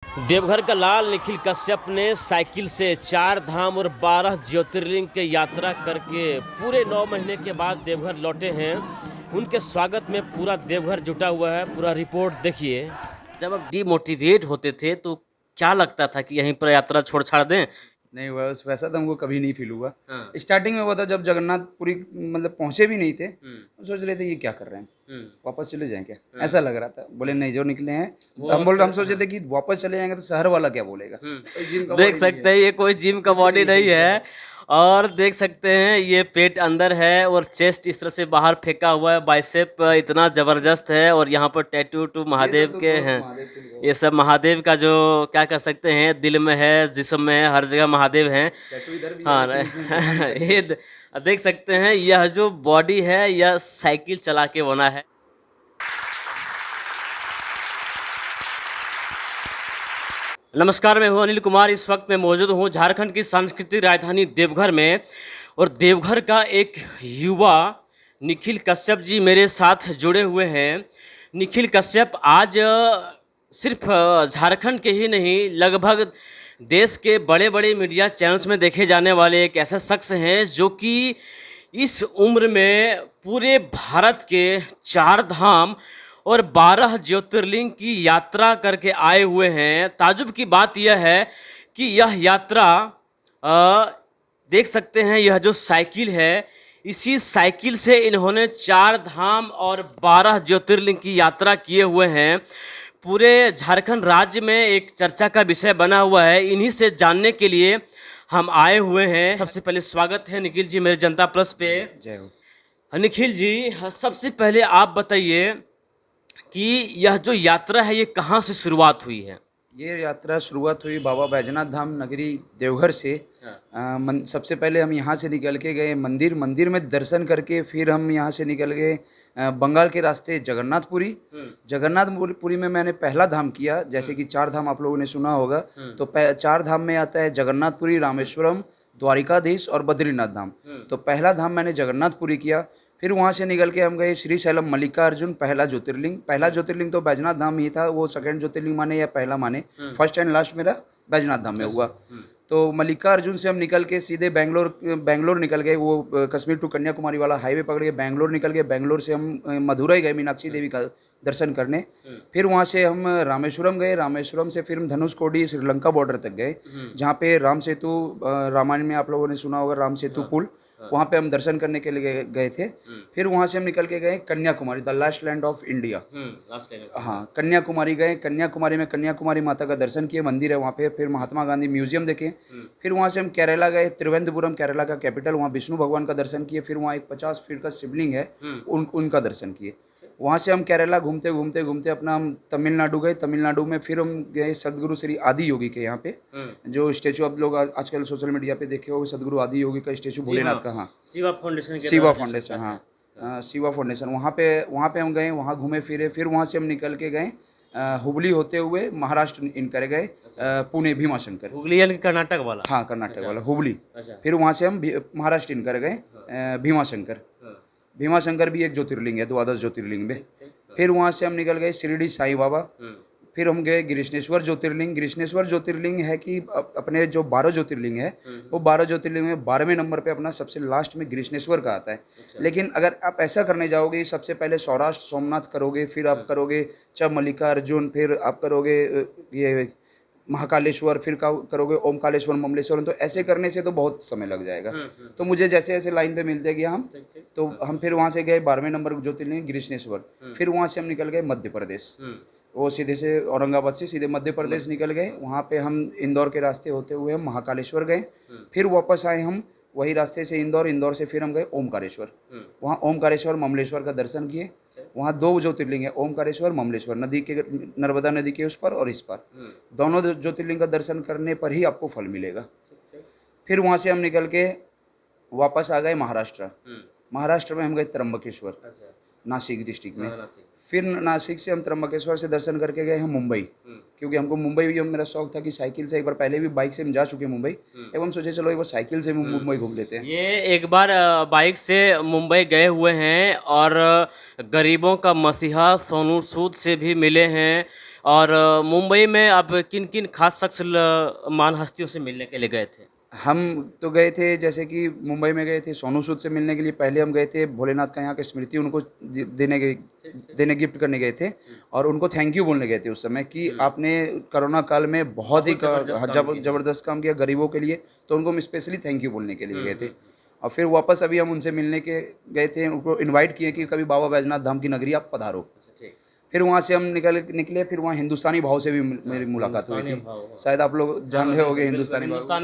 देवघर का लाल निखिल कश्यप ने साइकिल से 4 धाम और 12 ज्योतिर्लिंग की यात्रा करके पूरे 9 महीने के बाद देवघर लौटे हैं। उनके स्वागत में पूरा देवघर जुटा हुआ है। पूरा रिपोर्ट देखिए। जब आप डिमोटिवेट होते थे तो क्या लगता था कि यहीं पर यात्रा छोड़ छाड़ दें? नहीं हुआ वैसा तो हमको कभी नहीं फील हुआ। हाँ। स्टार्टिंग में हुआ था जब जगन्नाथपुरी मतलब पहुंचे भी नहीं थे तो सोच रहे थे ये क्या कर रहे हैं, वापस चले जाएं क्या, ऐसा लग रहा था। बोले नहीं, जो निकले हैं तो हम सोचे थे कि वापस चले जाएंगे तो शहर वाला क्या बोलेगा, कोई जिम का देख body नहीं सकते है। हैं ये कोई जिम का बॉडी नहीं है। और देख सकते हैं ये पेट अंदर है और चेस्ट इस तरह से बाहर फेंका हुआ है। बाइसेप इतना जबरदस्त है और यहाँ पर टैटू टू महादेव तो के दोस्त हैं। महादेव के लिए ये सब महादेव का जो क्या कह सकते हैं, दिल में है, जिस्म में है, हर जगह महादेव हैं। टैटू इधर भी हाँ है लेकिन इसमें दिखा नहीं सकते। ये देख सकते हैं यह जो बॉडी है यह साइकिल चला के बना है। नमस्कार, मैं हूं अनिल कुमार। इस वक्त मैं मौजूद हूं झारखंड की सांस्कृतिक राजधानी देवघर में और देवघर का एक युवा निखिल कश्यप जी मेरे साथ जुड़े हुए हैं। निखिल कश्यप आज सिर्फ झारखंड के ही नहीं, लगभग देश के बड़े बड़े मीडिया चैनल्स में देखे जाने वाले एक ऐसा शख्स हैं जो कि इस उम्र में पूरे भारत के 4 धाम और 12 ज्योतिर्लिंग की यात्रा करके आए हुए हैं। ताजुब की बात यह है कि यह यात्रा देख सकते हैं, यह जो साइकिल है, इसी साइकिल से इन्होंने 4 धाम और 12 ज्योतिर्लिंग की यात्रा किए हुए हैं। पूरे झारखंड राज्य में एक चर्चा का विषय बना हुआ है। इन्हीं से जानने के लिए हम आए हुए हैं। सबसे पहले स्वागत है निखिल जी मेरे जनता प्लस पे। जय हो। निखिल जी, सबसे पहले आप बताइए कि यह जो यात्रा है ये कहाँ से शुरुआत हुई है? ये यात्रा शुरुआत हुई बाबा बैजनाथ धाम नगरी देवघर से। सबसे पहले हम यहाँ से निकल के गए मंदिर में दर्शन करके, फिर हम यहाँ से निकल गए बंगाल के रास्ते जगन्नाथपुरी। जगन्नाथपुरी में मैंने पहला धाम किया। जैसे कि 4 धाम आप लोगों ने सुना होगा, तो 4 धाम में आता है जगन्नाथपुरी, रामेश्वरम, द्वारिकाधीश और बद्रीनाथ धाम। तो पहला धाम मैंने जगन्नाथपुरी किया। फिर वहाँ से निकल के हम गए श्रीशैलम मल्लिकार्जुन, पहला ज्योतिर्लिंग तो बैजनाथ धाम ही था, वो सेकंड ज्योतिर्लिंग माने या पहला माने, फर्स्ट एंड लास्ट मेरा बैजनाथ धाम में हुआ। तो मल्लिकार्जुन से हम निकल के सीधे बेंगलोर निकल गए। वो कश्मीर टू कन्याकुमारी वाला हाईवे पकड़ के बेंगलोर निकल गए। बेंगलोर से हम मदुरई गए मीनाक्षी देवी का दर्शन करने। फिर वहाँ से हम रामेश्वरम गए। रामेश्वरम से फिर हम धनुषकोडी श्रीलंका बॉर्डर तक गए, जहाँ पे राम सेतु, रामायण में आप लोगों ने सुना होगा राम सेतु पुल, वहाँ पे हम दर्शन करने के लिए गए थे। फिर वहाँ से हम निकल के गए Kanyakumari, the last land of India. हाँ, कन्याकुमारी गए। कन्याकुमारी में कन्याकुमारी माता का दर्शन किए, मंदिर है वहाँ पे। फिर महात्मा गांधी म्यूजियम देखे। फिर वहाँ से हम केरला गए, त्रिवेंद्रपुरम केरला का कैपिटल, वहाँ विष्णु भगवान का दर्शन किए। फिर वहाँ एक 50 फीट का शिवलिंग है, उनका दर्शन किए। वहाँ से हम केरला घूमते घूमते अपना हम तमिलनाडु गए। तमिलनाडु में फिर हम गए सदगुरु श्री आदि योगी के यहाँ पे, जो स्टेचू आप लोग आजकल सोशल मीडिया पे देखे हो, सदगुरु आदि योगी का स्टेचू भोलेनाथ का। हाँ, शिवा फाउंडेशन। हाँ, शिवा फाउंडेशन, वहाँ पे हम गए, वहाँ घूमे फिरे। फिर वहाँ से हम निकल के गए हुबली होते हुए महाराष्ट्र इन कर गए, पुणे भीमाशंकर। हुगली यानी कर्नाटक वाला? हाँ, कर्नाटक वाला हुबली। फिर वहाँ से हम महाराष्ट्र इन कर गए भीमाशंकर। भीमाशंकर भी एक ज्योतिर्लिंग है, 12 ज्योतिर्लिंग में। फिर वहाँ से हम निकल गए शिरडी साईं बाबा। फिर हम गए गिरिशनेश्वर ज्योतिर्लिंग है कि अपने जो 12 ज्योतिर्लिंग है, वो 12 ज्योतिर्लिंग में 12वें नंबर पे अपना सबसे लास्ट में गिरिशनेश्वर का आता है। लेकिन अगर आप ऐसा करने जाओगे, सबसे पहले सौराष्ट्र सोमनाथ करोगे, फिर आप करोगे मल्लिकार्जुन, फिर आप करोगे ये महाकालेश्वर, फिर करोगे ओमकालेश्वर, ममलेश्वर, तो ऐसे करने से तो बहुत समय लग जाएगा। तो मुझे जैसे जैसे लाइन पे मिलते गया तो हम फिर वहाँ से गए 12वें नंबर ज्योतिर्लिंग गिरिशनेश्वर। फिर वहाँ से हम निकल गए मध्य प्रदेश, वो सीधे से औरंगाबाद से सीधे मध्य प्रदेश निकल गए। वहाँ पे हम इंदौर के रास्ते होते हुए हम महाकालेश्वर गए। फिर वापस आए हम वही रास्ते से इंदौर से फिर हम गए ओमकारेश्वर। वहाँ ओमकारेश्वर ममलेश्वर का दर्शन किए। वहाँ 2 ज्योतिर्लिंग है, ओमकारेश्वर ममलेश्वर, नदी के, नर्मदा नदी के उस पर और इस पर। दोनों ज्योतिर्लिंग का दर्शन करने पर ही आपको फल मिलेगा। फिर वहाँ से हम निकल के वापस आ गए महाराष्ट्र में हम गए त्र्यंबकेश्वर, नासिक डिस्ट्रिक्ट में। फिर नासिक से हम त्र्यंबकेश्वर से दर्शन करके गए हम मुंबई, क्योंकि हमको मुंबई भी मेरा शौक था कि साइकिल से, एक बार पहले भी बाइक से हम जा चुके हैं मुंबई, एवं सोचे चलो एक बार साइकिल से मुंबई घूम लेते हैं। ये एक बार बाइक से मुंबई गए हुए हैं और गरीबों का मसीहा सोनू सूद से भी मिले हैं और मुंबई में आप किन किन खास शख्स महान हस्तियों से मिलने के लिए गए थे? हम तो गए थे, जैसे कि मुंबई में गए थे सोनू सूद से मिलने के लिए। पहले हम गए थे भोलेनाथ का यहाँ की स्मृति उनको देने गिफ्ट करने गए थे, और उनको थैंक यू बोलने गए थे उस समय कि आपने कोरोना काल में बहुत ही ज़बरदस्त काम किया गरीबों के लिए, तो उनको हम स्पेशली थैंक यू बोलने के लिए गए थे। और फिर वापस अभी हम उनसे मिलने के गए थे, उनको इनवाइट किए कि कभी बाबा बैजनाथ धाम की नगरी आप पधारो। ठीक। फिर वहाँ से हम निकले, फिर वहाँ हिंदुस्तानी भाव से भी मेरी मुलाकात हुई थी। शायद आप लोग जान रहे होंगे हिंदुस्तानी भाव।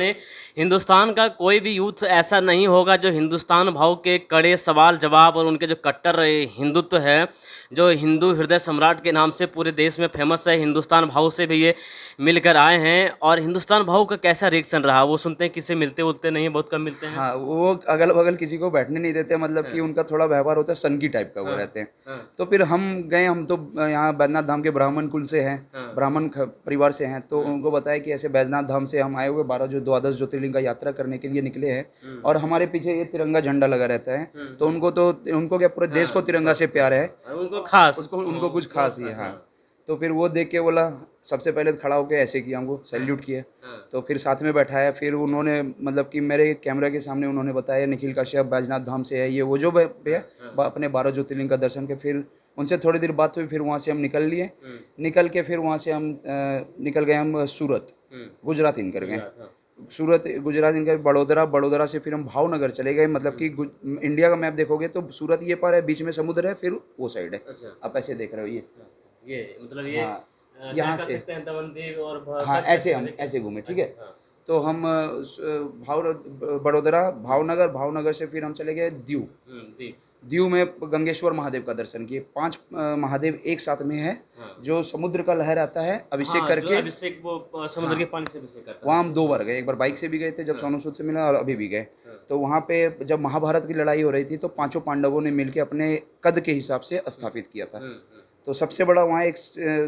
हिंदुस्तान का कोई भी यूथ ऐसा नहीं होगा जो हिंदुस्तान भाव के कड़े सवाल जवाब और उनके जो कट्टर हिंदुत्व है, जो हिंदू हृदय सम्राट के नाम से पूरे देश में फेमस है, हिंदुस्तान भाव से भी ये मिलकर आए हैं। और हिंदुस्तान भाव का कैसा रिएक्शन रहा? वो सुनते हैं किसी मिलते उलते नहीं, बहुत कम मिलते हैं। हाँ, वो अगल बगल किसी को बैठने नहीं देते, मतलब कि उनका थोड़ा व्यवहार होता है सनकी टाइप का, वो रहते हैं। तो फिर हम गए, हम तो यहाँ बैजनाथ धाम के ब्राह्मण कुल से हैं, ब्राह्मण परिवार से हैं, तो उनको बताया कि ऐसे बैजनाथ धाम से हम आए हुए 12 द्वादश ज्योतिर्लिंग का यात्रा करने के लिए निकले हैं, और हमारे पीछे ये तिरंगा झंडा लगा रहता है। तो उनको क्या पूरे देश को तिरंगा से प्यार है, उनको कुछ खास ही है। हाँ, तो फिर वो देख के बोला, सबसे पहले खड़ा होकर ऐसे किया, हमको सैल्यूट किया, तो फिर साथ में बैठाया। फिर उन्होंने मतलब कि मेरे कैमरा के सामने उन्होंने बताया निखिल कश्यप बैजनाथ धाम से है, ये वो जो है अपने 12 ज्योतिर्लिंग का दर्शन के। फिर उनसे थोड़ी देर बात हुई, फिर वहाँ से हम निकल के फिर वहाँ से हम निकल गए हम सूरत, गुजरात इनकर गए। सूरत गुजरात इनका बड़ोदरा से फिर हम भावनगर चले गए। मतलब कि इंडिया का मैप देखोगे तो सूरत ये पार है, बीच में समुद्र है, फिर वो साइड है। आप ऐसे देख रहे हो, ये मतलब ये यहाँ से और हाँ, ऐसे हम ऐसे घूमे। ठीक है, तो हम भावनगर से फिर हम चले गए दीव में गंगेश्वर महादेव का दर्शन किए। 5 महादेव एक साथ में है, जो समुद्र का लहर आता है अभिषेक करके, अभिषेक वो समुद्र के पानी से अभिषेक करता है। वहाँ हम 2 बार गए, एक बार बाइक से भी गए थे जब सोनू सूद से मिला, और अभी भी गए। तो वहाँ पे जब महाभारत की लड़ाई हो रही थी तो 5 पांडवों ने मिलकर अपने कद के हिसाब से स्थापित किया था। तो सबसे बड़ा वहाँ एक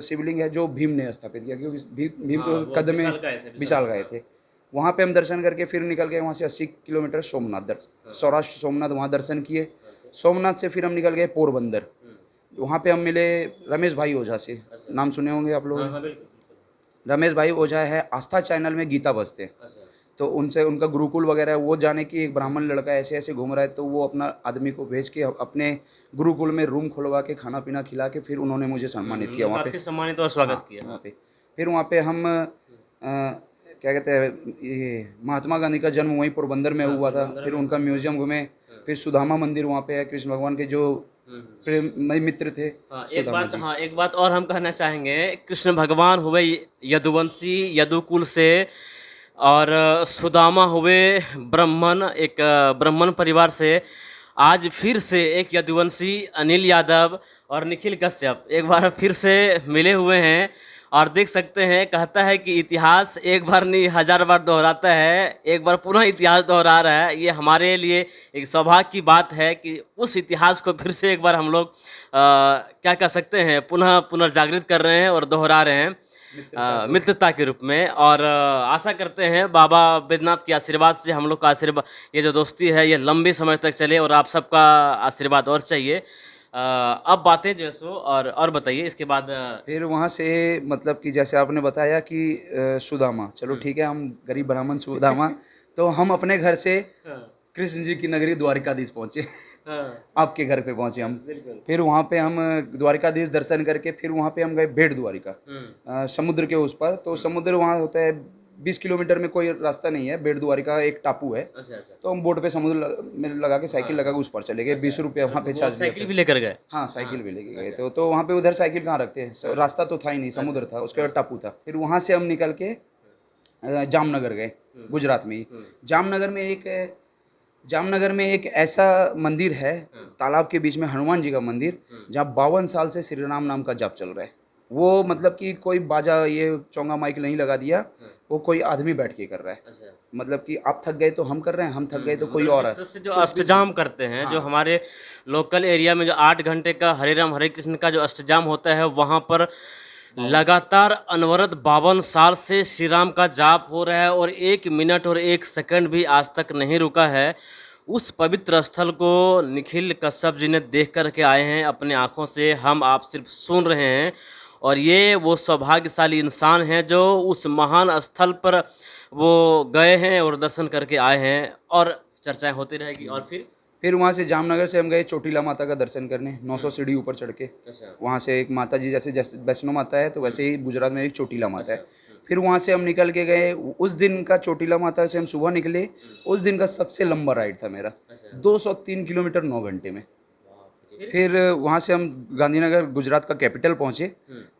शिवलिंग है जो भीम ने स्थापित किया, क्योंकि भीम तो कद में विशाल गए थे। वहाँ पे हम दर्शन करके फिर निकल गए वहाँ से 80 किलोमीटर सौराष्ट्र सोमनाथ, वहाँ दर्शन किए। सोमनाथ से फिर हम निकल गए पोरबंदर, वहाँ पे हम मिले रमेश भाई ओझा से, नाम सुने होंगे आप लोग। रमेश भाई ओझा है आस्था चैनल में गीता बजते, तो उनसे उनका गुरुकुल वगैरह वो जाने की, एक ब्राह्मण लड़का ऐसे ऐसे घूम रहा है, तो वो अपना आदमी को भेज के अपने गुरुकुल में रूम खुलवा के खाना पीना खिला के फिर उन्होंने मुझे सम्मानित किया वहाँ पे, सम्मानित और स्वागत किया वहाँ पे। फिर वहाँ पे हम क्या कहते हैं, ये महात्मा गांधी का जन्म वहीं पोरबंदर में हुआ था, फिर उनका म्यूजियम घूमे। फिर सुदामा मंदिर वहाँ पे है, कृष्ण भगवान के जो प्रेम मित्र थे। एक बात और हम कहना चाहेंगे, कृष्ण भगवान हुए यदुवंशी यदुकुल से, और सुदामा हुए ब्राह्मण परिवार से। आज फिर से एक यदुवंशी अनिल यादव और निखिल कश्यप एक बार फिर से मिले हुए हैं, और देख सकते हैं, कहता है कि इतिहास एक बार नहीं 1000 बार दोहराता है, एक बार पुनः इतिहास दोहरा रहा है। ये हमारे लिए एक सौभाग्य की बात है कि उस इतिहास को फिर से एक बार हम लोग क्या कह सकते हैं, पुनर्जागृत कर रहे हैं और दोहरा रहे हैं मित्रता के रूप में। और आशा करते हैं बाबा बैद्यनाथ के आशीर्वाद से हम लोग का आशीर्वाद, ये जो दोस्ती है ये लंबे समय तक चले, और आप सबका आशीर्वाद और चाहिए। अब बातें जो सो और बताइए इसके बाद। फिर वहाँ से मतलब कि जैसे आपने बताया कि सुदामा, चलो ठीक है, हम गरीब ब्राह्मण सुदामा, तो हम अपने घर से कृष्ण जी की नगरी द्वारिकाधीश पहुँचे। आपके घर पे पहुँचे हम। फिर वहाँ पे हम द्वारिकाधीश दर्शन करके फिर वहाँ पे हम गए भेड़ द्वारिका, समुद्र के उस पर। तो समुद्र वहाँ होता है 20 किलोमीटर में, कोई रास्ता नहीं है। बेट द्वारिका एक टापू है। तो हम बोट पे समुद्र में लगा के साइकिल लगा के उस पर चले गए। 20 रुपये वहाँ पे चार्ज। साइकिल भी लेकर गए? हाँ, साइकिल भी लेके गए थे। तो वहाँ पे उधर साइकिल कहाँ रखते हैं, रास्ता तो था ही नहीं, समुद्र था, उसके बाद टापू था। फिर वहाँ से हम निकल के जामनगर गए, गुजरात में ही। जामनगर में एक ऐसा मंदिर है तालाब के बीच में, हनुमान जी का मंदिर, जहाँ 52 साल से श्री राम नाम का जाप चल रहा है। वो मतलब कि कोई बाजा ये चोंगा माइक नहीं लगा दिया, वो कोई आदमी बैठ के कर रहा है। मतलब कि आप थक गए तो हम कर रहे हैं, हम थक गए तो कोई और है। जो अष्टजाम करते हैं, जो हमारे लोकल एरिया में जो 8 घंटे का हरे राम हरे कृष्ण का जो अष्टजाम होता है, वहाँ पर लगातार अनवरत 52 साल से श्री राम का जाप हो रहा है, और 1 मिनट और 1 सेकंड भी आज तक नहीं रुका है। उस पवित्र स्थल को निखिल कश्यप जी ने देख कर के आए हैं अपने आँखों से, हम आप सिर्फ सुन रहे हैं। और ये वो सौभाग्यशाली इंसान हैं जो उस महान स्थल पर वो गए हैं और दर्शन करके आए हैं, और चर्चाएं होती रहेगी। और फिर वहाँ से जामनगर से हम गए चोटीला माता का दर्शन करने, 900 सीढ़ी ऊपर चढ़ के। अच्छा। वहाँ से एक माता जी, जैसे वैष्णो माता है तो वैसे ही गुजरात में एक चोटीला माता है। फिर वहाँ से हम निकल के गए, उस दिन का चोटीला माता से हम सुबह निकले, उस दिन का सबसे लंबा राइड था मेरा, 203 किलोमीटर 9 घंटे में। फिर वहाँ से हम गांधीनगर गुजरात का कैपिटल पहुँचे।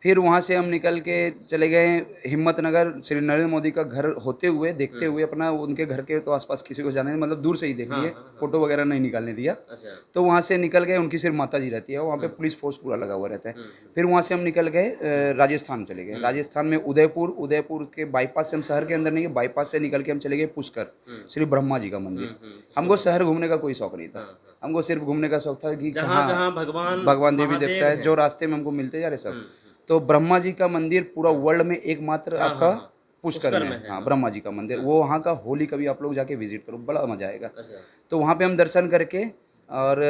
फिर वहाँ से हम निकल के चले गए हिम्मतनगर, श्री नरेंद्र मोदी का घर होते हुए, देखते हुए अपना, उनके घर के तो आसपास किसी को जाने, मतलब दूर से ही देख लिए, फोटो वगैरह नहीं निकालने दिया। तो वहाँ से निकल गए, उनकी सिर्फ माता जी रहती है, वहाँ पे पुलिस फोर्स पूरा लगा हुआ रहता है। फिर वहाँ से हम निकल गए राजस्थान चले गए। राजस्थान में उदयपुर के बाईपास से, हम शहर के अंदर नहीं, बाईपास से निकल के हम चले गए पुष्कर, श्री ब्रह्मा जी का मंदिर। हमको शहर घूमने का कोई शौक नहीं था, हमको सिर्फ घूमने का शौक था कि जहाँ भगवान देवी देवता है जो रास्ते में हमको मिलते जा रहे सब। तो ब्रह्मा जी का मंदिर पूरा वर्ल्ड में एकमात्र आपका पुष्कर में है। हाँ, ब्रह्मा जी का मंदिर, वो वहाँ का होली कभी आप लोग जाके विजिट करो, बड़ा मजा आएगा। तो वहाँ पे हम दर्शन करके, और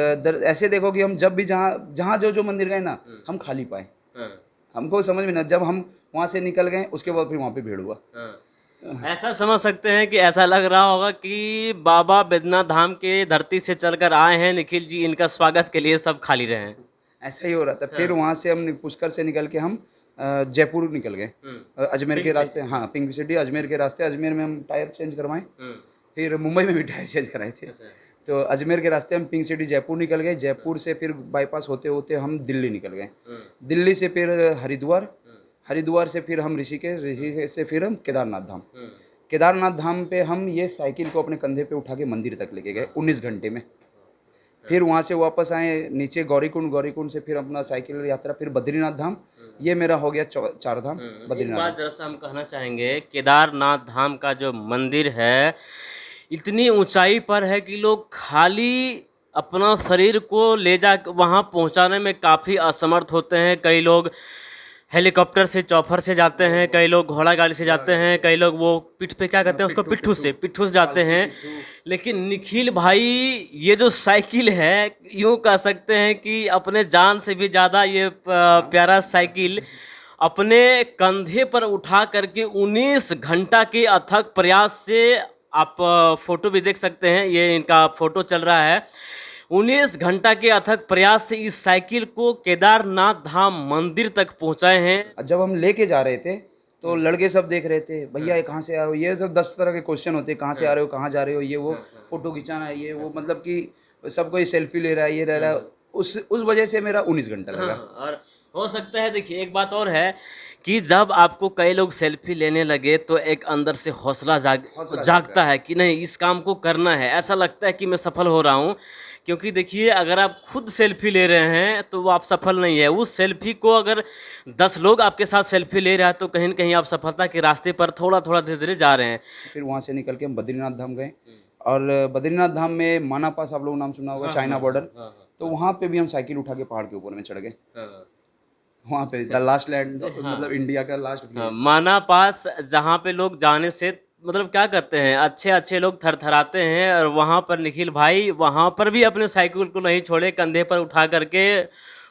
ऐसे देखो कि हम जब भी जहाँ जो मंदिर गए ना, हम खाली पाए, हमको समझ में ना, जब हम वहाँ से निकल गए उसके बाद फिर वहाँ पे भीड़ हुआ। ऐसा समझ सकते हैं कि ऐसा लग रहा होगा कि बाबा बैद्यनाथ धाम के धरती से चलकर आए हैं निखिल जी, इनका स्वागत के लिए सब खाली रहे हैं। ऐसा ही हो रहा था। फिर वहाँ से हम पुष्कर से निकल के हम जयपुर निकल गए, अजमेर के रास्ते। हाँ, पिंक सिटी, अजमेर के रास्ते। अजमेर में हम टायर चेंज करवाएं, फिर मुंबई में भी टायर चेंज कराए थे। तो अजमेर के रास्ते हम पिंक सिटी जयपुर निकल गए। जयपुर से फिर बाईपास होते होते हम दिल्ली निकल गए। दिल्ली से फिर हरिद्वार से फिर हम ऋषिकेश से फिर हम केदारनाथ धाम पे हम ये साइकिल को अपने कंधे पे उठा के मंदिर तक लेके गए 19 घंटे में। फिर वहाँ से वापस आए नीचे गौरीकुंड से फिर अपना साइकिल यात्रा, फिर बद्रीनाथ धाम। ये मेरा हो गया 4 धाम। एक बात जरा सा हम कहना चाहेंगे, केदारनाथ धाम का जो मंदिर है इतनी ऊंचाई पर है कि लोग खाली अपना शरीर को ले जा वहाँ पहुँचाने में काफ़ी असमर्थ होते हैं। कई लोग हेलीकॉप्टर से, चौफर से जाते हैं, कई लोग घोड़ा गाड़ी से जाते हैं, कई लोग वो पीठ पे क्या कहते हैं उसको, पिट्ठू से जाते हैं। लेकिन निखिल भाई ये जो साइकिल है, यूँ कह सकते हैं कि अपने जान से भी ज़्यादा ये प्यारा साइकिल अपने कंधे पर उठा करके 19 घंटा के अथक प्रयास से, आप फोटो भी देख सकते हैं, ये इनका फोटो चल रहा है, 19 घंटा के अथक प्रयास से इस साइकिल को केदारनाथ धाम मंदिर तक पहुंचाए हैं। जब हम लेके जा रहे थे तो लड़के सब देख रहे थे, भैया ये कहाँ से आए हो, ये सब 10 तरह के क्वेश्चन होते हैं, कहाँ से आ रहे हो, कहाँ जा रहे हो, ये वो फोटो खिंचाना है, ये वो, मतलब कि सब कोई सेल्फी ले रहा है, ये रह रहा है। उस वजह से मेरा 19 घंटा लगा। और हो सकता है, देखिए एक बात और है कि जब आपको कई लोग सेल्फी लेने लगे तो एक अंदर से हौसला जागता है कि नहीं, इस काम को करना है। ऐसा लगता है कि मैं सफल हो रहा हूँ, क्योंकि देखिए अगर आप खुद सेल्फी ले रहे हैं तो वो आप सफल नहीं है। उस सेल्फी को अगर 10 लोग आपके साथ सेल्फी ले रहे हैं तो कहीं न कहीं आप सफलता के रास्ते पर थोड़ा थोड़ा धीरे धीरे जा रहे हैं। फिर वहाँ से निकल के हम बद्रीनाथ धाम गए, और बद्रीनाथ धाम में माना पास, आप लोग नाम सुना होगा, चाइना बॉर्डर। तो वहाँ पे भी हम साइकिल उठा के पहाड़ के ऊपर में चढ़ गए। वहाँ पे द लास्ट लैंड, मतलब इंडिया का लास्ट प्लेस। माना पास, जहाँ पे लोग जाने से मतलब क्या करते हैं, अच्छे लोग थरथराते हैं, और वहाँ पर निखिल भाई वहाँ पर भी अपने साइकिल को नहीं छोड़े, कंधे पर उठा करके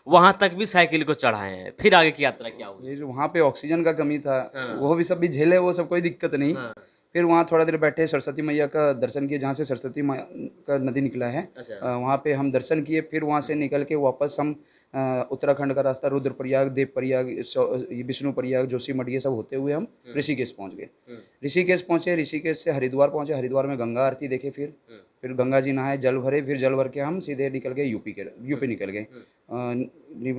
वहाँ तक भी साइकिल को चढ़ाए हैं। फिर आगे की यात्रा क्या हुई? वहाँ पे ऑक्सीजन का कमी था, वो भी सब भी झेले, वो सब कोई दिक्कत नहीं। फिर वहाँ थोड़ा देर बैठे, सरस्वती मैया का दर्शन किए, जहाँ से सरस्वती मैया का नदी निकला है, वहाँ पे हम दर्शन किए। फिर वहाँ से निकल के वापस हम उत्तराखंड का रास्ता, रुद्रप्रयाग, देवप्रयाग, विष्णुप्रयाग, जोशीमठ, ये सब होते हुए हम ऋषिकेश पहुँच गए। ऋषिकेश पहुँचे, ऋषिकेश से हरिद्वार पहुँचे, हरिद्वार में गंगा आरती देखे, फिर गंगा जी नहाए, जल भरे, फिर जल भर के हम सीधे निकल गए यूपी निकल गए।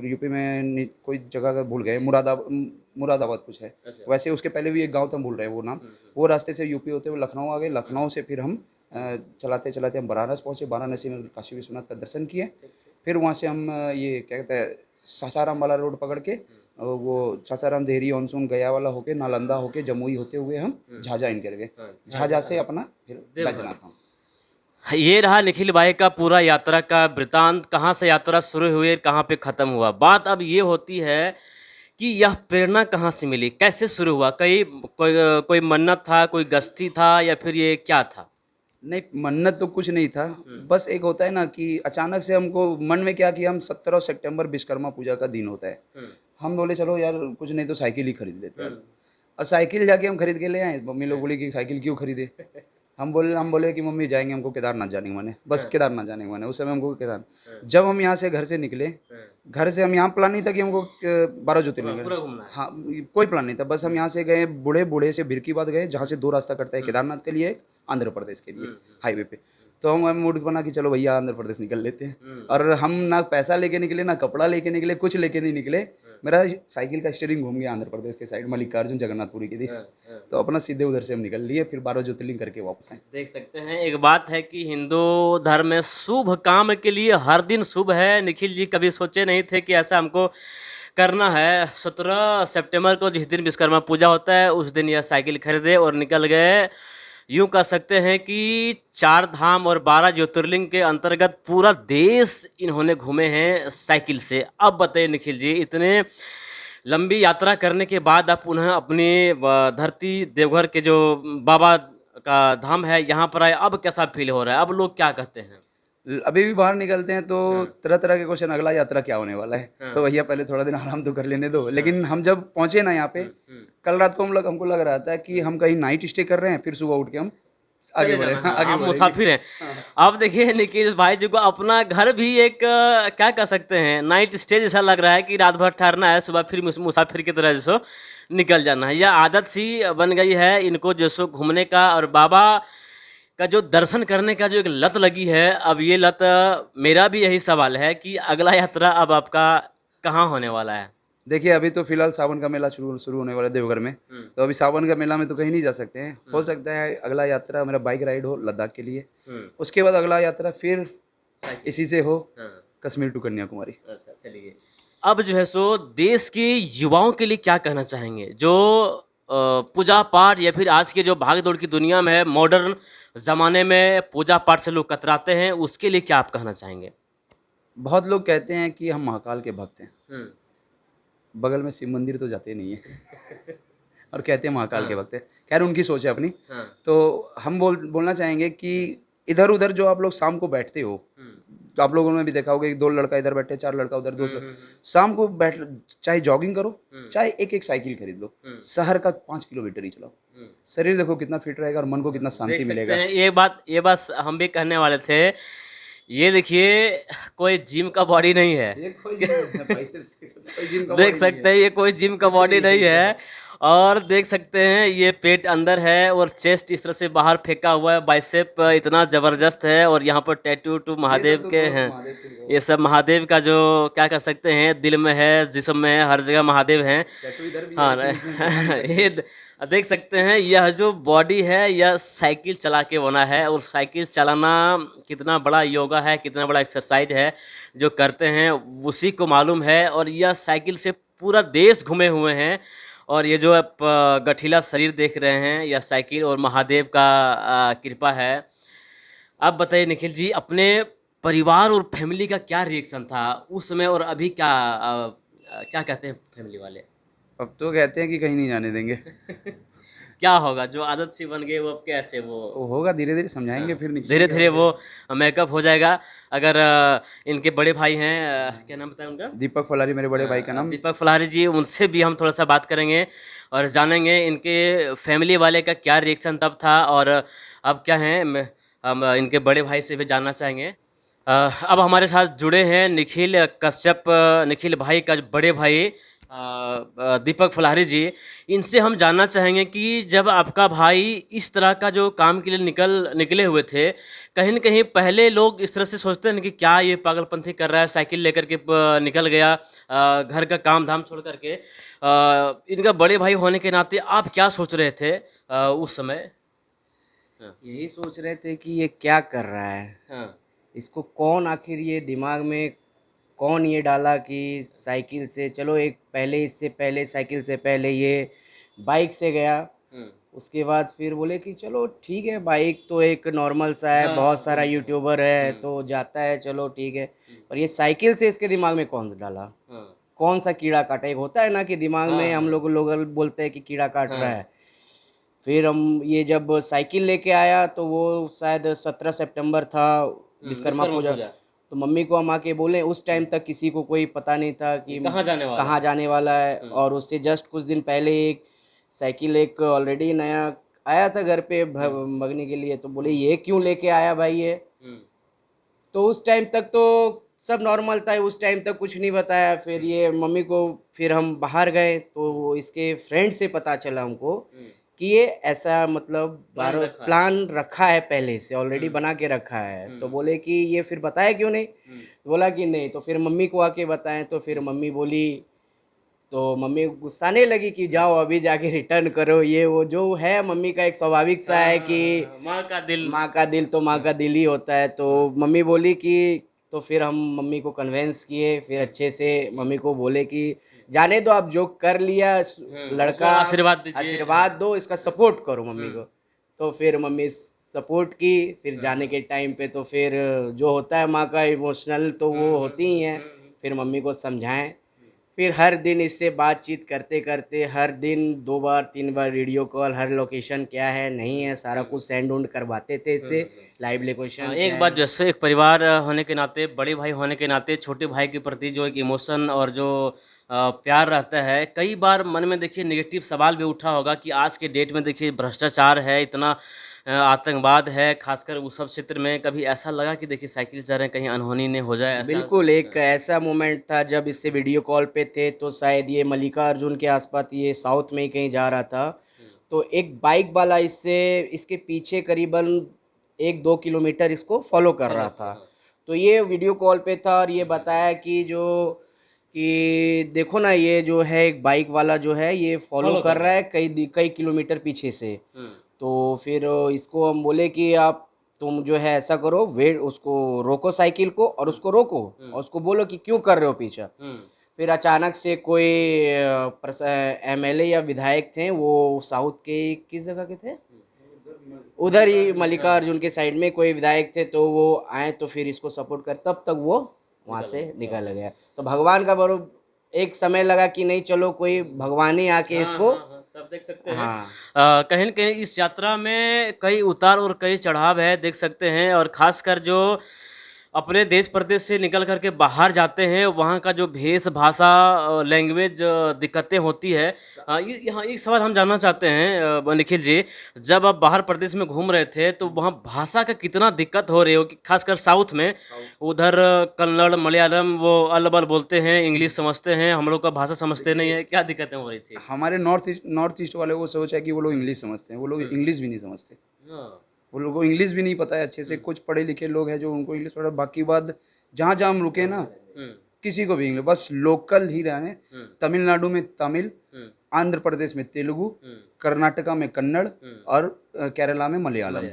यूपी में कोई जगह का भूल गए, मुरादाबाद कुछ है। वैसे उसके पहले भी एक गांव था, भूल रहे वो नाम। वो रास्ते से यूपी होते हुए लखनऊ आ गए। लखनऊ से फिर हम चलाते चलाते हम बनारस पहुँचे। वाराणसी में काशी विश्वनाथ का दर्शन किए। फिर वहाँ से हम ये क्या कहते हैं, सासाराम वाला रोड पकड़ के, वो सासाराम, देहरी, ऑनसून, गया वाला होके, नालंदा होके, जमुई होते हुए हम झाझा निकल गए। झाझा से अपना फिर बैजनाथ धाम। ये रहा निखिल भाई का पूरा यात्रा का वृतांत, कहाँ से यात्रा शुरू हुई, कहाँ पे ख़त्म हुआ। बात अब ये होती है कि यह प्रेरणा कहाँ से मिली, कैसे शुरू हुआ? कोई मन्नत था, कोई गस्ती था, या फिर ये क्या था? नहीं, मन्नत तो कुछ नहीं था। बस एक होता है ना कि अचानक से हमको मन में क्या कि हम 17 सितंबर विश्वकर्मा पूजा का दिन होता है, हम बोले चलो यार कुछ नहीं तो साइकिल ही खरीद लेते हैं। और साइकिल जाके हम खरीद के ले आए। मम्मी लोग बोली कि साइकिल क्यों खरीदे। हम बोले कि मम्मी जाएंगे, हमको केदारनाथ जाने का मन है, बस केदारनाथ जाने का मन है। उस समय हमको केदारनाथ, जब हम यहाँ से घर से निकले, घर से हम यहाँ प्लान नहीं था कि हमको 12 ज्योतिर्लिंग पूरा घूमना है। हाँ, कोई प्लान नहीं था। बस हम यहाँ से गए बूढ़े बूढ़े से भिरकीबाद गए, जहाँ से 2 रास्ता कटता है, केदारनाथ के लिए, आंध्र प्रदेश के लिए हाईवे पे। तो हम मूड बना कि चलो भैया आंध्र प्रदेश निकल लेते हैं। और हम ना पैसा लेके निकले, ना कपड़ा लेके निकले, कुछ लेके नहीं निकले। मेरा साइकिल का स्टीयरिंग घूम गया आंध्र प्रदेश के साइड, मल्लिकार्जुन जगन्नाथपुरी के दिस। तो अपना सीधे उधर से हम निकल लिए, फिर 12 ज्योतिर्लिंग करके वापस आए। देख सकते हैं, एक बात है कि हिंदू धर्म में शुभ काम के लिए हर दिन शुभ है। निखिल जी कभी सोचे नहीं थे कि ऐसा हमको करना है। 17 सितंबर को जिस दिन विश्वकर्मा पूजा होता है, उस दिन यह साइकिल खरीदे और निकल गए। यूं कह सकते हैं कि 4 धाम और 12 ज्योतिर्लिंग के अंतर्गत पूरा देश इन्होंने घूमे हैं साइकिल से। अब बताइए निखिल जी, इतने लंबी यात्रा करने के बाद आप पुनः अपनी धरती देवघर के जो बाबा का धाम है यहाँ पर आए, अब कैसा फील हो रहा है? अब लोग क्या कहते हैं? अभी भी बाहर निकलते हैं तो तरह तरह के क्वेश्चन, अगला यात्रा क्या होने वाला है। तो भैया पहले थोड़ा दिन आराम तो कर लेने दो। लेकिन हम जब पहुंचे ना यहाँ पे, कल रात को हमको लग रहा था कि हम कहीं नाइट स्टे कर रहे हैं, फिर सुबह उठ के हम आगे बढ़े। हाँ, आगे आप बढ़ेंगे। मुसाफिर हैं। अब देखिए निखिल भाई जी को अपना घर भी एक क्या कह सकते हैं, नाइट स्टे जैसा लग रहा है कि रात भर ठहरना है, सुबह फिर मुसाफिर की तरह जैसो निकल जाना है। यह आदत सी बन गई है इनको जैसो घूमने का और बाबा का जो दर्शन करने का जो एक लत लगी है। अब ये लत, मेरा भी यही सवाल है कि अगला यात्रा अब आपका कहाँ होने वाला है? देखिए अभी तो फिलहाल सावन का मेला शुरू होने वाला है देवघर में। तो अभी सावन का मेला में तो कहीं नहीं जा सकते हैं। हो सकता है अगला यात्रा मेरा बाइक राइड हो लद्दाख के लिए। उसके बाद अगला यात्रा फिर इसी से हो कश्मीर टू कन्याकुमारी। अच्छा चलिए, अब जो है सो देश के युवाओं के लिए क्या कहना चाहेंगे जो पूजा पाठ या फिर आज के जो भाग दौड़ की दुनिया में है, मॉडर्न ज़माने में पूजा पाठ से लोग कतराते हैं, उसके लिए क्या आप कहना चाहेंगे? बहुत लोग कहते हैं कि हम महाकाल के भक्त हैं, बगल में शिव मंदिर तो जाते नहीं है और कहते हैं महाकाल के भक्त हैं। खैर उनकी सोच है अपनी। तो हम बोलना चाहेंगे कि इधर उधर जो आप लोग शाम को बैठते हो, तो आप लोगों ने भी देखा होगा कि 2 लड़का इधर बैठे, 4 लड़का उधर, 2 शाम को बैठ, चाहे जॉगिंग करो, चाहे एक साइकिल खरीद लो, शहर का 5 किलोमीटर ही चलाओ, शरीर देखो कितना फिट रहेगा और मन को कितना शांति मिलेगा। ये बात हम भी कहने वाले थे। ये देखिए कोई जिम का बॉडी नहीं है, देख सकते हैं, ये कोई जिम का बॉडी नहीं है। और देख सकते हैं ये पेट अंदर है और चेस्ट इस तरह से बाहर फेंका हुआ है, बाइसेप इतना ज़बरदस्त है। और यहाँ पर टैटू महादेव के हैं, ये सब महादेव का जो क्या कह सकते हैं, दिल में है, जिस्म में है, हर जगह महादेव हैं। हाँ ये देख सकते हैं, यह जो बॉडी है यह साइकिल चला के बना है। और साइकिल चलाना कितना बड़ा योगा है, कितना बड़ा एक्सरसाइज है जो करते हैं उसी को मालूम है। और यह साइकिल से पूरा देश घूमे हुए हैं। और ये जो आप गठीला शरीर देख रहे हैं, यह साइकिल और महादेव का कृपा है। आप बताइए निखिल जी, अपने परिवार और फैमिली का क्या रिएक्शन था उस समय और अभी क्या कहते हैं फैमिली वाले? अब तो कहते हैं कि कहीं नहीं जाने देंगे। क्या होगा, जो आदत सी बन गई वो अब कैसे वो होगा, धीरे धीरे समझाएंगे, फिर धीरे धीरे वो मेकअप हो जाएगा। अगर इनके बड़े भाई हैं, क्या नाम बताया उनका? दीपक फलारी, मेरे बड़े भाई का नाम। दीपक फलारी जी, उनसे भी हम थोड़ा सा बात करेंगे और जानेंगे इनके फैमिली वाले का क्या रिएक्शन तब था और अब क्या है। हम इनके बड़े भाई से भी जानना चाहेंगे। अब हमारे साथ जुड़े हैं निखिल कश्यप, निखिल भाई का बड़े भाई दीपक फलारी जी। इनसे हम जानना चाहेंगे कि जब आपका भाई इस तरह का जो काम के लिए निकले हुए थे, कहीं न कहीं पहले लोग इस तरह से सोचते हैं कि क्या ये पागलपंथी कर रहा है, साइकिल लेकर के निकल गया घर का काम धाम छोड़ करके। इनका बड़े भाई होने के नाते आप क्या सोच रहे थे उस समय? यही सोच रहे थे कि ये क्या कर रहा है। हाँ, इसको कौन, आखिर ये दिमाग में कौन ये डाला कि साइकिल से चलो, एक पहले, इससे पहले साइकिल से पहले ये बाइक से गया। उसके बाद फिर बोले कि चलो ठीक है, बाइक तो एक नॉर्मल सा है, बहुत सारा यूट्यूबर है तो जाता है, चलो ठीक है। पर ये साइकिल से इसके दिमाग में कौन डाला, कौन सा कीड़ा काटा? एक होता है ना कि दिमाग में हम लोग बोलते हैं कि कीड़ा काट रहा है। फिर हम ये जब साइकिल लेके आया तो वो शायद 17 सितंबर था, विश्वकर्मा पूजा। तो मम्मी को हम आके बोले, उस टाइम तक किसी को कोई पता नहीं था कि कहाँ जाने वाला कहाँ जाने वाला है। और उससे जस्ट कुछ दिन पहले एक साइकिल एक ऑलरेडी नया आया था घर पे भगने के लिए, तो बोले ये क्यों लेके आया भाई ये। तो उस टाइम तक तो सब नॉर्मल था, उस टाइम तक कुछ नहीं बताया। फिर ये मम्मी को, फिर हम बाहर गए तो इसके फ्रेंड से पता चला हमको कि ये ऐसा मतलब प्लान रखा है पहले से, ऑलरेडी बना के रखा है। तो बोले कि ये फिर बताया क्यों नहीं। बोला कि नहीं। तो फिर मम्मी को आके बताएं, तो फिर मम्मी बोली, तो मम्मी गुस्साने लगी कि जाओ अभी जाके रिटर्न करो। ये वो जो है मम्मी का एक स्वाभाविक सा है कि माँ का दिल, माँ का दिल तो माँ का दिल ही होता है। तो मम्मी बोली कि, तो फिर हम मम्मी को कन्वेंस किए, फिर अच्छे से मम्मी को बोले कि जाने दो, आप जो कर लिया लड़का, आशीर्वाद दो, इसका सपोर्ट करो मम्मी को। तो फिर मम्मी सपोर्ट की। फिर जाने के टाइम पे तो फिर जो होता है माँ का इमोशनल तो वो होती ही हैं। फिर मम्मी को समझाएं। फिर हर दिन इससे बातचीत करते करते, हर दिन 2 बार 3 बार वीडियो कॉल, हर लोकेशन क्या है नहीं है सारा कुछ सेंड उंड करवाते थे इससे, लाइव लोकेशन। एक बात, जैसे एक परिवार होने के नाते, बड़े भाई होने के नाते, छोटे भाई के प्रति जो एक इमोशन और जो प्यार रहता है, कई बार मन में देखिए नेगेटिव सवाल भी उठा होगा कि आज के डेट में देखिए भ्रष्टाचार है, इतना आतंकवाद है, खासकर उस सब क्षेत्र में। कभी ऐसा लगा कि देखिए साइकिल चला रहे हैं, कहीं अनहोनी नहीं हो जाए, ऐसा? बिल्कुल, एक ऐसा मोमेंट था जब इससे वीडियो कॉल पे थे, तो शायद ये मल्लिका अर्जुन के आसपास, ये साउथ में ही कहीं जा रहा था। तो एक बाइक वाला इसके पीछे करीबन 1-2 किलोमीटर इसको फॉलो कर रहा था। तो ये वीडियो कॉल पे था और ये बताया कि देखो ना, ये जो है एक बाइक वाला जो है ये फॉलो कर रहा है कई किलोमीटर पीछे से। तो फिर इसको हम बोले कि आप, तुम जो है ऐसा करो, वेट, उसको रोको साइकिल को और उसको रोको और उसको बोलो कि क्यों कर रहे हो पीछा। फिर अचानक से कोई एमएलए या विधायक थे, वो साउथ के किस जगह के थे, उधर ही मल्लिका अर्जुन के साइड में कोई विधायक थे, तो वो आए तो फिर इसको सपोर्ट कर, तब तक वो वहाँ से निकल गया। तो भगवान का बरो एक समय लगा कि नहीं चलो कोई भगवान ही आके इसको, तब देख सकते हैं। हाँ, कहीं न कहीं इस यात्रा में कई उतार और कई चढ़ाव है, देख सकते हैं। और ख़ासकर जो अपने देश प्रदेश से निकल कर के बाहर जाते हैं, वहाँ का जो भेष भाषा, लैंग्वेज दिक्कतें होती है। ये यहाँ एक सवाल हम जानना चाहते हैं निखिल जी, जब आप बाहर प्रदेश में घूम रहे थे तो वहाँ भाषा का कितना दिक्कत हो रही हो, कि खासकर साउथ में, उधर कन्नड़ मलयालम वो अलबल बोलते हैं, इंग्लिश समझते हैं, हम लोग का भाषा समझते नहीं है, क्या दिक्कतें हो रही थी? हमारे नॉर्थ ईस्ट वाले को सोच है कि वो लोग इंग्लिश समझते हैं, वो लोग इंग्लिश भी नहीं समझते। वो लोगों को इंग्लिश भी नहीं पता है अच्छे से। कुछ पढ़े लिखे लोग हैं जो उनको इंग्लिश पढ़ा, बाकी बात जहाँ जहाँ हम रुके ना, किसी को भी इंग्लिश, बस लोकल ही रहे। तमिलनाडु में तमिल, आंध्र प्रदेश में तेलुगु, कर्नाटका में कन्नड़ और केरला में मलयालम।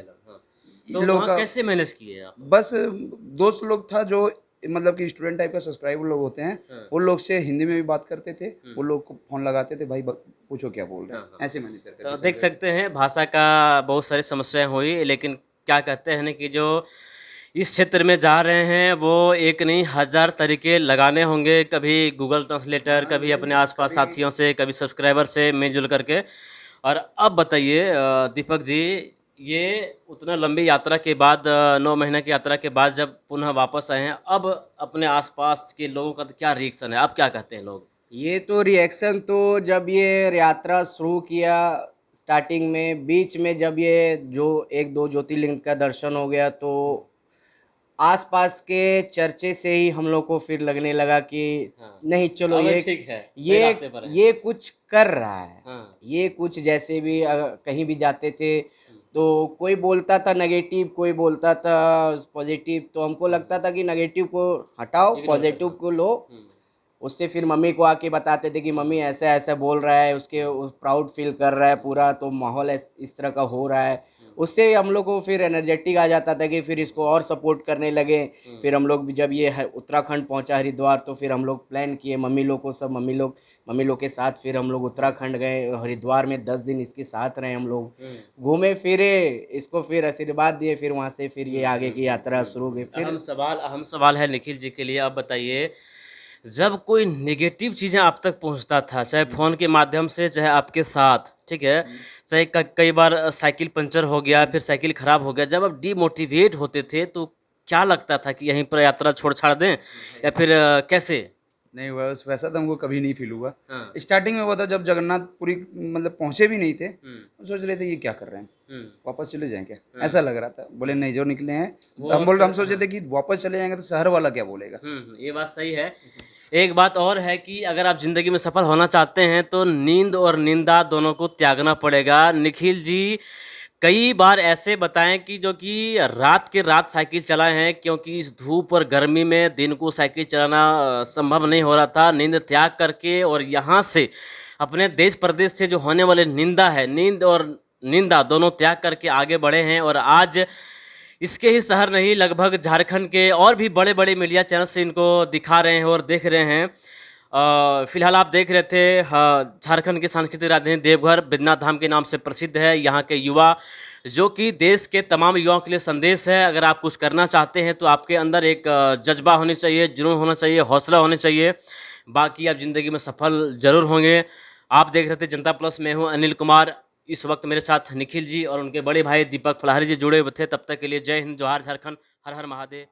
तो वहाँ कैसे मैनेज किए आप? बस दोस्त लोग था जो मतलब कि स्टूडेंट टाइप का सब्सक्राइबर लोग होते हैं, वो लोग से हिंदी में भी बात करते थे, वो लोग को फोन लगाते थे, भाई पूछो क्या बोल रहे हैं, ऐसे मैनेज करते थे। तो देख सकते हैं भाषा का बहुत सारी समस्याएं हुई, लेकिन क्या कहते हैं ना कि जो इस क्षेत्र में जा रहे हैं वो एक नहीं 1000 तरीके लगाने होंगे, कभी गूगल ट्रांसलेटर, कभी अपने आसपास साथियों से, कभी सब्सक्राइबर से मिलजुल करके। और अब बताइए दीपक जी, ये उतना लंबी यात्रा के बाद, 9 महीने की यात्रा के बाद जब पुनः वापस आए हैं, अब अपने आसपास के लोगों का क्या रिएक्शन है, अब क्या कहते हैं लोग? ये तो रिएक्शन तो जब ये यात्रा शुरू किया स्टार्टिंग में, बीच में जब ये जो 1-2 ज्योतिर्लिंग का दर्शन हो गया, तो आसपास के चर्चे से ही हम लोग को फिर लगने लगा कि नहीं चलो, अब ये ठीक है, सही रास्ते पर है। ये कुछ कर रहा है। हाँ। ये कुछ, जैसे भी कहीं भी जाते थे तो कोई बोलता था नेगेटिव, कोई बोलता था पॉजिटिव, तो हमको लगता था कि नेगेटिव को हटाओ, पॉजिटिव को लो। उससे फिर मम्मी को आके बताते थे कि मम्मी ऐसा ऐसा बोल रहा है, उसके प्राउड फील कर रहा है पूरा, तो माहौल इस तरह का हो रहा है। उससे हम लोग को फिर एनर्जेटिक आ जाता था कि फिर इसको और सपोर्ट करने लगे। फिर हम लोग जब ये उत्तराखंड पहुंचा, हरिद्वार, तो फिर हम लोग प्लान किए, मम्मी लोग के साथ फिर हम लोग उत्तराखंड गए, हरिद्वार में 10 दिन इसके साथ रहे, हम लोग घूमे फिरे, इसको फिर आशीर्वाद दिए, फिर वहाँ से फिर ये आगे की यात्रा शुरू हुई। फिर अहम सवाल है निखिल जी के लिए, आप बताइए, जब कोई नेगेटिव चीज़ें आप तक पहुंचता था, चाहे फ़ोन के माध्यम से, चाहे आपके साथ, ठीक है, चाहे कई बार साइकिल पंचर हो गया, फिर साइकिल ख़राब हो गया, जब आप डीमोटिवेट होते थे तो क्या लगता था कि यहीं पर यात्रा छोड़ छाड़ दें या फिर कैसे? नहीं हुआ वैसा तो हमको कभी नहीं फील हुआ। हाँ। स्टार्टिंग में हुआ था जब जगन्नाथपुरी मतलब पहुंचे भी नहीं थे, हम सोच रहे थे ये क्या कर रहे हैं, वापस चले जाएं क्या, ऐसा लग रहा था। बोले नहीं, जो निकले हैं हम सोच रहे थे कि वापस चले जाएंगे तो शहर वाला क्या बोलेगा। ये बात सही है। एक बात और है कि अगर आप ज़िंदगी में सफल होना चाहते हैं तो नींद और निंदा दोनों को त्यागना पड़ेगा। निखिल जी कई बार ऐसे बताएं कि जो कि रात के रात साइकिल चलाए हैं, क्योंकि इस धूप और गर्मी में दिन को साइकिल चलाना संभव नहीं हो रहा था। नींद त्याग करके और यहाँ से अपने देश प्रदेश से जो होने वाले निंदा है, नींद और निंदा दोनों त्याग करके आगे बढ़े हैं और आज इसके ही शहर नहीं, लगभग झारखंड के और भी बड़े बड़े मीडिया चैनल से इनको दिखा रहे हैं और देख रहे हैं। फिलहाल आप देख रहे थे झारखंड की सांस्कृतिक राजधानी देवघर बैजनाथ धाम के नाम से प्रसिद्ध है। यहाँ के युवा जो कि देश के तमाम युवाओं के लिए संदेश है। अगर आप कुछ करना चाहते हैं तो आपके अंदर एक जज्बा होनी चाहिए, जुनून होना चाहिए, हौसला होना चाहिए, बाकी आप ज़िंदगी में सफल ज़रूर होंगे। आप देख रहे थे जनता प्लस, मैं हूँ अनिल कुमार। इस वक्त मेरे साथ निखिल जी और उनके बड़े भाई दीपक फलाहारी जी जुड़े हुए थे। तब तक के लिए जय हिंद, जोहार झारखंड, हर हर महादेव।